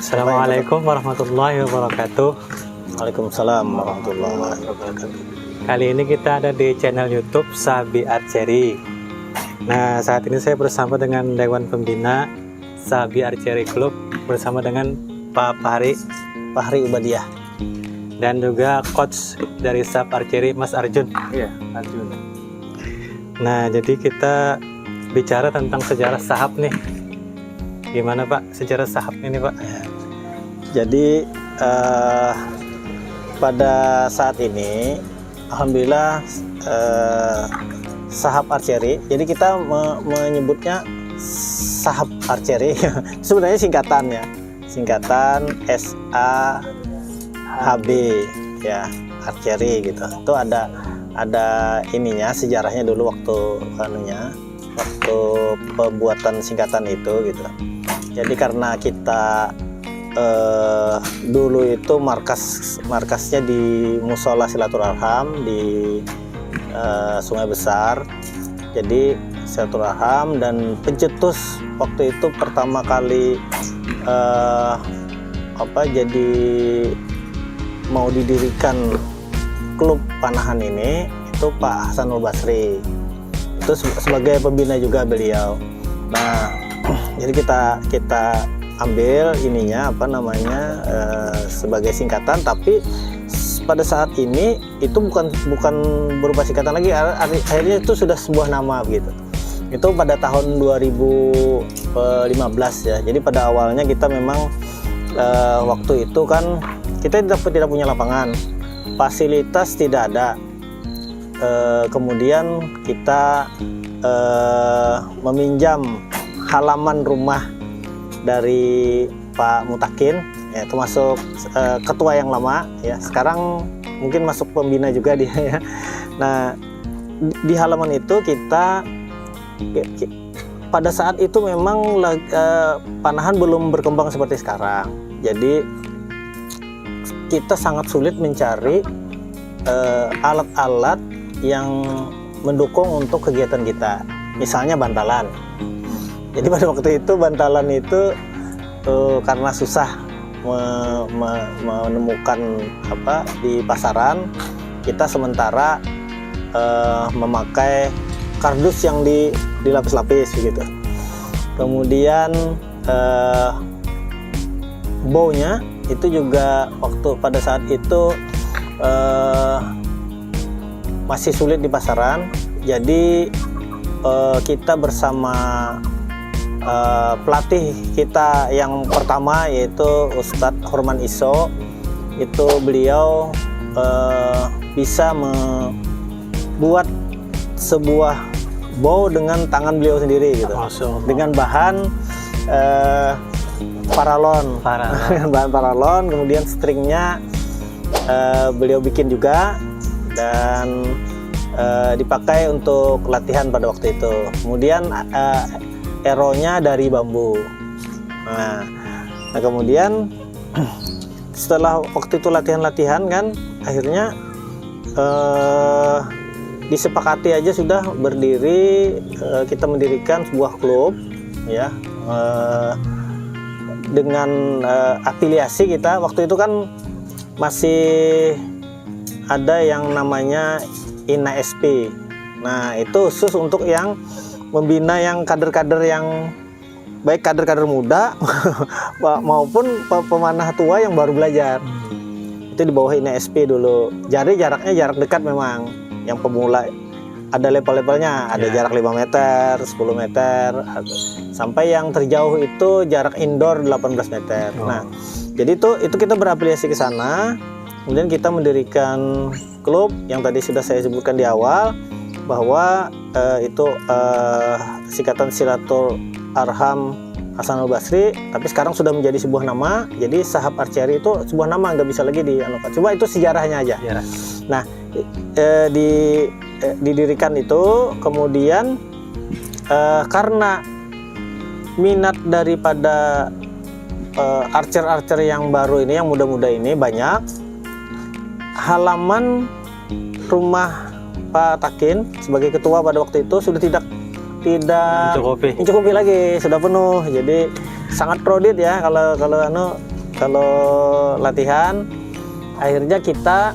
Assalamualaikum warahmatullahi wabarakatuh. Waalaikumsalam warahmatullahi wabarakatuh. Kali ini kita ada di channel YouTube Sabi Archery. Nah, saat ini saya bersama dengan Dewan Pembina Sabi Archery Club bersama dengan Pak Fahri Ubadiah dan juga coach dari Sab Archery Mas Arjun. Iya, Arjun. Nah, jadi kita bicara tentang sejarah sahab nih. Gimana Pak sejarah sahab ini Pak? Jadi pada saat ini alhamdulillah sahab archery, jadi kita menyebutnya sahab archery sebenarnya singkatan SAHB ya, archery gitu. Itu ada ininya, sejarahnya dulu waktu pembuatan singkatan itu gitu. Jadi karena kita dulu itu markasnya di Musola Silaturaham di Sungai Besar. Jadi Silaturaham dan pencetus waktu itu pertama kali jadi mau didirikan klub panahan ini itu Pak Hasanul Basri. Itu sebagai pembina juga beliau. Nah, jadi kita ambil ininya sebagai singkatan, tapi pada saat ini itu bukan berupa singkatan lagi, akhirnya itu sudah sebuah nama gitu. Itu pada tahun 2015 ya. Jadi pada awalnya kita memang waktu itu kan kita tidak punya lapangan, fasilitas tidak ada. Kemudian kita meminjam halaman rumah dari Pak Mutakin ya, termasuk ketua yang lama ya, sekarang mungkin masuk pembina juga dia ya. Nah, di halaman itu kita pada saat itu memang panahan belum berkembang seperti sekarang. Jadi kita sangat sulit mencari alat-alat yang mendukung untuk kegiatan kita, misalnya bantalan. Jadi pada waktu itu bantalan itu karena susah menemukan di pasaran, kita sementara memakai kardus yang dilapis-lapis begitu. Kemudian bownya itu juga waktu pada saat itu masih sulit di pasaran. Jadi kita bersama pelatih kita yang pertama yaitu Ustadz Horman Iso, itu beliau bisa membuat sebuah bow dengan tangan beliau sendiri gitu, dengan bahan paralon. Bahan paralon, kemudian stringnya beliau bikin juga dan dipakai untuk latihan pada waktu itu. Kemudian arrow-nya dari bambu. Nah kemudian setelah waktu itu latihan kan, akhirnya disepakati aja sudah berdiri, kita mendirikan sebuah klub ya, dengan afiliasi kita waktu itu kan masih ada yang namanya INA SP. Nah itu khusus untuk yang membina yang kader-kader yang baik kader-kader muda maupun pemanah tua yang baru belajar. Itu di bawah INA SP dulu. Jadi jaraknya jarak dekat memang. Yang pemula ada level-levelnya, ada jarak 5 meter, 10 meter, sampai yang terjauh itu jarak indoor 18 meter. Nah, jadi itu kita berafiliasi ke sana. Kemudian kita mendirikan klub yang tadi sudah saya sebutkan di awal, bahwa itu singkatan Silaturaham Hasanul Basri, tapi sekarang sudah menjadi sebuah nama. Jadi Sahab Archery itu sebuah nama, nggak bisa lagi dianukan. Coba itu sejarahnya aja. Nah, didirikan itu, kemudian karena minat daripada archer-archer yang baru ini, yang muda-muda ini banyak, halaman rumah Pak Takin sebagai ketua pada waktu itu sudah tidak mencukupi lagi, sudah penuh. Jadi sangat kredit ya kalau latihan. Akhirnya kita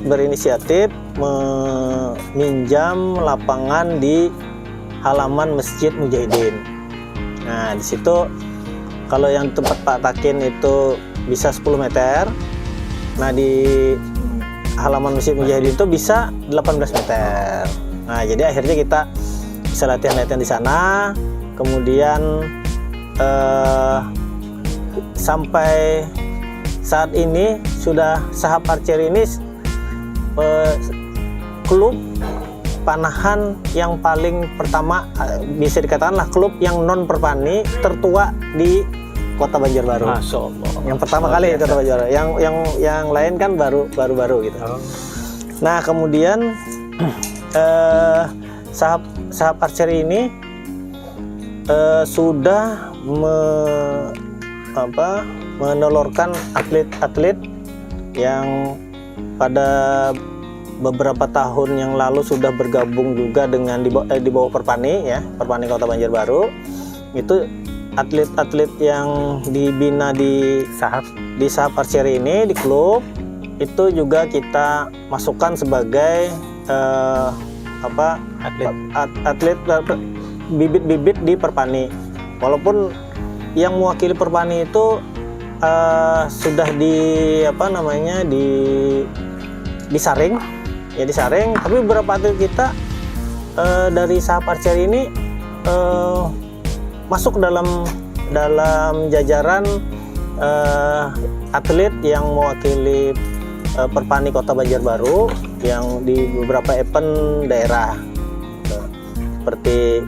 berinisiatif meminjam lapangan di halaman Masjid Mujahidin. Nah, di situ kalau yang tempat Pak Takin itu bisa 10 meter. Nah, di halaman Masjid Mujahidin itu bisa 18 meter. Nah, jadi akhirnya kita bisa latihan-latihan di sana. Kemudian sampai saat ini sudah Sahab Archery ini klub panahan yang paling pertama, bisa dikatakanlah klub yang non perpani tertua di Kota Banjarbaru. Masya Allah. Yang pertama kali di Kota Banjarbaru. Yang lain kan baru gitu. Oh. Nah, kemudian Sahab Archery ini sudah menelurkan atlet-atlet yang pada beberapa tahun yang lalu sudah bergabung juga dengan di bawah Perpani ya, Perpani Kota Banjarbaru. Itu atlet-atlet yang dibina di Sahab Archery ini, di klub itu juga kita masukkan sebagai atlet bibit-bibit di Perpani. Walaupun yang mewakili Perpani itu sudah disaring, tapi beberapa atlet kita dari Sahab Archery ini masuk dalam jajaran atlet yang mewakili Perpani Kota Banjarbaru yang di beberapa event daerah seperti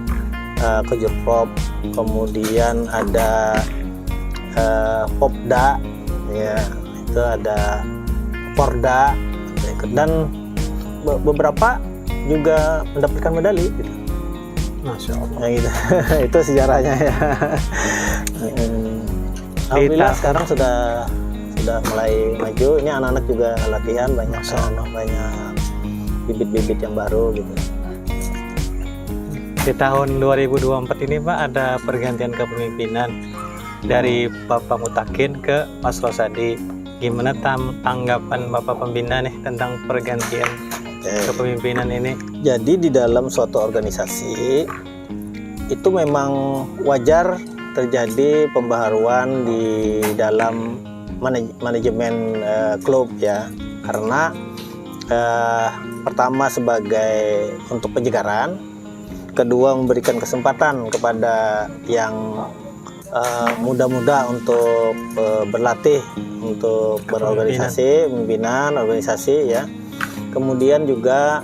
Kejurprop, kemudian ada Popda, ya itu ada Porda, dan beberapa juga mendapatkan medali. Gitu. Masya Allah. Ya, gitu. Itu sejarahnya ya. Alhamdulillah sekarang sudah mulai maju. Ini anak-anak juga latihan banyak bibit-bibit yang baru gitu. Di tahun 2024 ini Pak ada pergantian kepemimpinan dari Bapak Mutakin ke Mas Rosadi. Gimana tanggapan Bapak Pembina nih tentang pergantian kepemimpinan ini? Jadi di dalam suatu organisasi itu memang wajar terjadi pembaharuan di dalam manajemen klub ya, karena pertama sebagai untuk penyegaran, kedua memberikan kesempatan kepada yang muda-muda untuk berlatih, untuk berorganisasi, pimpinan organisasi ya. Kemudian juga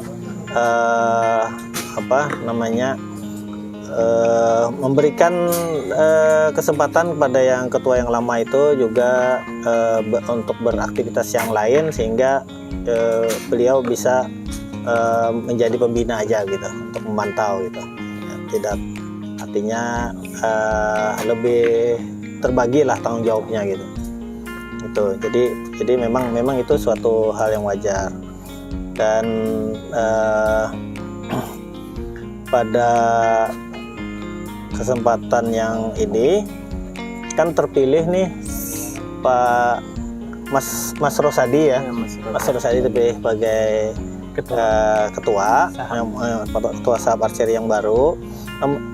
memberikan kesempatan kepada yang ketua yang lama itu juga untuk beraktivitas yang lain, sehingga beliau bisa menjadi pembina aja gitu, untuk memantau gitu ya, tidak artinya lebih terbagi lah tanggung jawabnya gitu. Itu jadi memang itu suatu hal yang wajar. Dan pada kesempatan yang ini kan terpilih nih Pak Mas Rosadi ya, Mas Rosadi terpilih sebagai ketua Sahab Archery yang baru.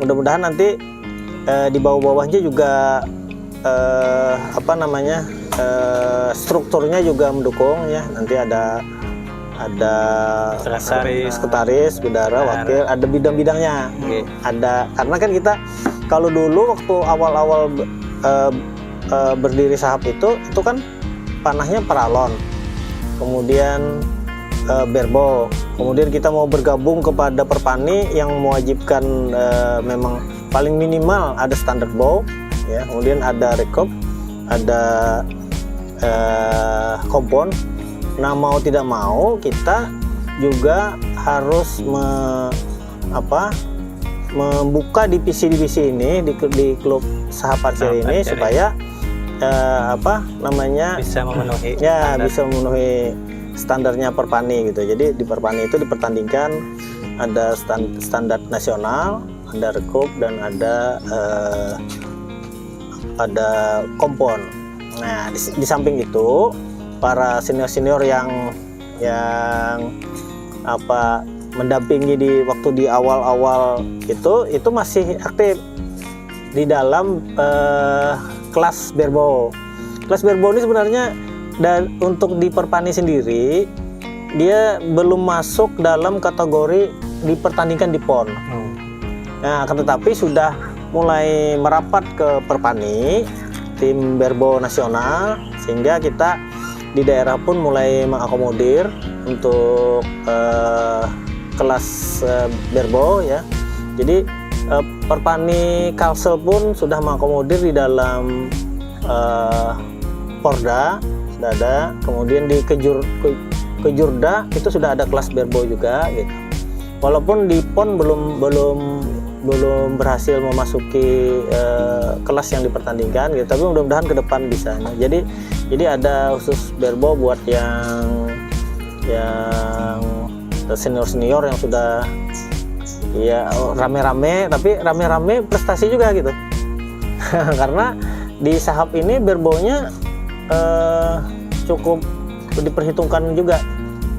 Mudah-mudahan nanti di bawah-bawahnya juga strukturnya juga mendukung ya. Nanti ada sekretaris, bendahara, wakil, ada bidang-bidangnya. Ada, karena kan kita kalau dulu waktu awal-awal berdiri Sahab itu kan panahnya paralon, kemudian berbo, kemudian kita mau bergabung kepada Perpani yang mewajibkan memang paling minimal ada standar bow ya, kemudian ada rekop, ada kompon. Nah, mau tidak mau kita juga harus membuka divisi-divisi ini di klub Sahab Archery ini supaya bisa memenuhi bisa memenuhi standarnya Perpani gitu. Jadi di Perpani itu dipertandingkan ada standar nasional, ada rekup dan ada kompon. Nah, di samping itu para senior-senior yang mendampingi waktu di awal-awal itu masih aktif di dalam kelas Berbo. Kelas Berbo ini sebenarnya untuk di Perpani sendiri dia belum masuk dalam kategori dipertandingkan di PON. Nah, tetapi sudah mulai merapat ke Perpani, tim Berbo nasional, sehingga kita di daerah pun mulai mengakomodir untuk kelas Berbo ya. Jadi Perpani Kalsel pun sudah mengakomodir di dalam Porda sudah ada, kemudian di Kejurda itu sudah ada kelas Berbo juga gitu. Walaupun di PON belum berhasil memasuki kelas yang dipertandingkan gitu, tapi mudah-mudahan ke depan bisa. Jadi ada khusus Berbo buat yang senior yang sudah ya rame-rame, tapi rame-rame prestasi juga gitu. Karena di Sahap ini Berbonya cukup diperhitungkan juga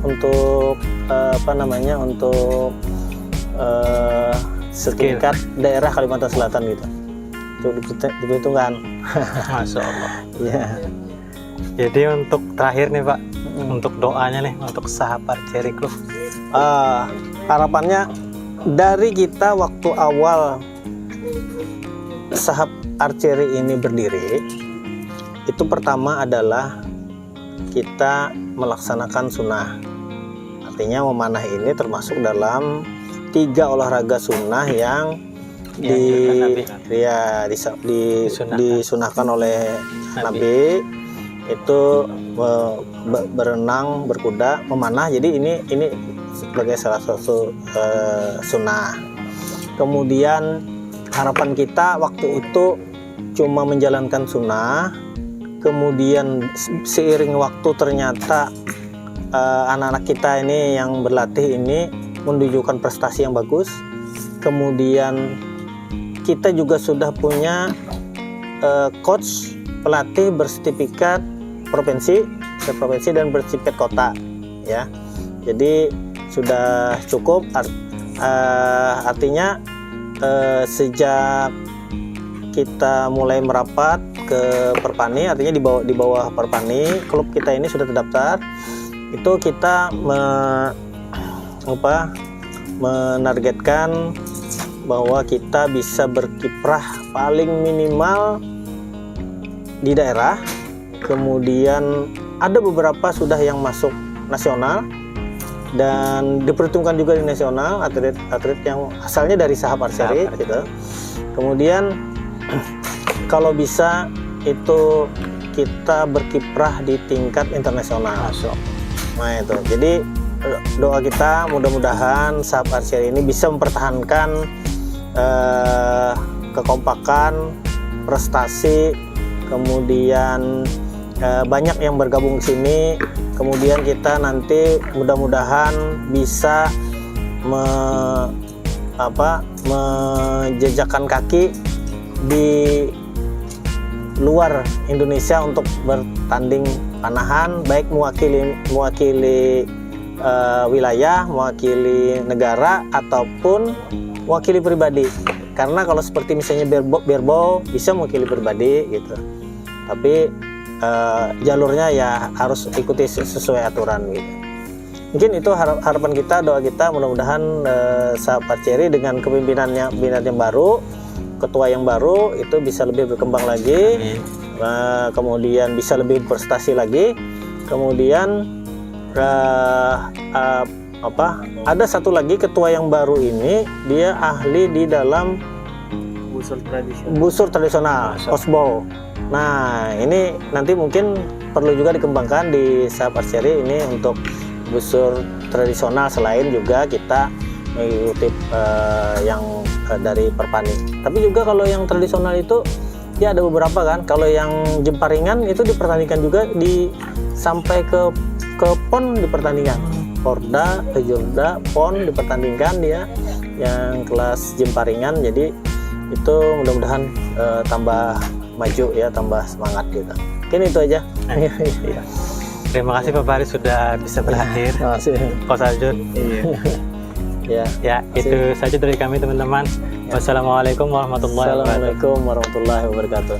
untuk untuk setingkat daerah Kalimantan Selatan gitu. Itu diperhitungkan. Masya Allah. Ya. Jadi untuk terakhir nih Pak, untuk doanya nih untuk Sahap Archery Club. Harapannya dari kita waktu awal Sahap Archery ini berdiri, itu pertama adalah kita melaksanakan sunnah. Artinya memanah ini termasuk dalam 3 olahraga sunnah yang disunahkan oleh Nabi, itu berenang, berkuda, memanah. Jadi ini sebagai salah satu sunnah. Kemudian harapan kita waktu itu cuma menjalankan sunnah. Kemudian seiring waktu ternyata anak-anak kita ini yang berlatih ini menunjukkan prestasi yang bagus. Kemudian kita juga sudah punya coach pelatih bersertifikat provinsi dan bersertifikat kota ya. Jadi sudah cukup, artinya sejak kita mulai merapat ke Perpani, artinya di bawah Perpani, klub kita ini sudah terdaftar. Itu kita menargetkan bahwa kita bisa berkiprah paling minimal di daerah. Kemudian ada beberapa sudah yang masuk nasional dan diperhitungkan juga di nasional, atlet yang asalnya dari Sahap Archery gitu. Kemudian kalau bisa itu kita berkiprah di tingkat internasional. Nah itu, jadi doa kita mudah-mudahan Sahap Archery ini bisa mempertahankan kekompakan, prestasi, kemudian banyak yang bergabung di sini. Kemudian kita nanti mudah-mudahan bisa menjejakkan kaki di luar Indonesia untuk bertanding panahan, baik mewakili wilayah, mewakili negara, ataupun mewakili pribadi. Karena kalau seperti misalnya Berbo bisa mewakili pribadi gitu, tapi jalurnya ya harus ikuti sesuai aturan gitu. Mungkin itu harapan kita, doa kita, mudah-mudahan Sahap Archery dengan kepimpinan yang baru, ketua yang baru itu bisa lebih berkembang lagi, kemudian bisa lebih berprestasi lagi. Kemudian ada satu lagi ketua yang baru ini, dia ahli di dalam busur tradisional, Osbo. Nah ini nanti mungkin perlu juga dikembangkan di Sahap Archery ini untuk busur tradisional, selain juga kita mengikuti yang dari Perpani. Tapi juga kalau yang tradisional itu ya ada beberapa kan. Kalau yang jemparingan itu dipertandingkan juga sampai ke PON dipertandingkan. Porda, Kejurda, PON dipertandingkan dia. yang kelas jemparingan. Jadi itu mudah-mudahan tambah maju ya, tambah semangat gitu. Mungkin itu aja. Iya. Terima kasih Pak Faris sudah bisa berhadir. Terima kasih. Coach Aljun. Ya. Ya, itu saja dari kami teman-teman. Wassalamualaikum warahmatullahi wabarakatuh. Assalamualaikum warahmatullahi wabarakatuh.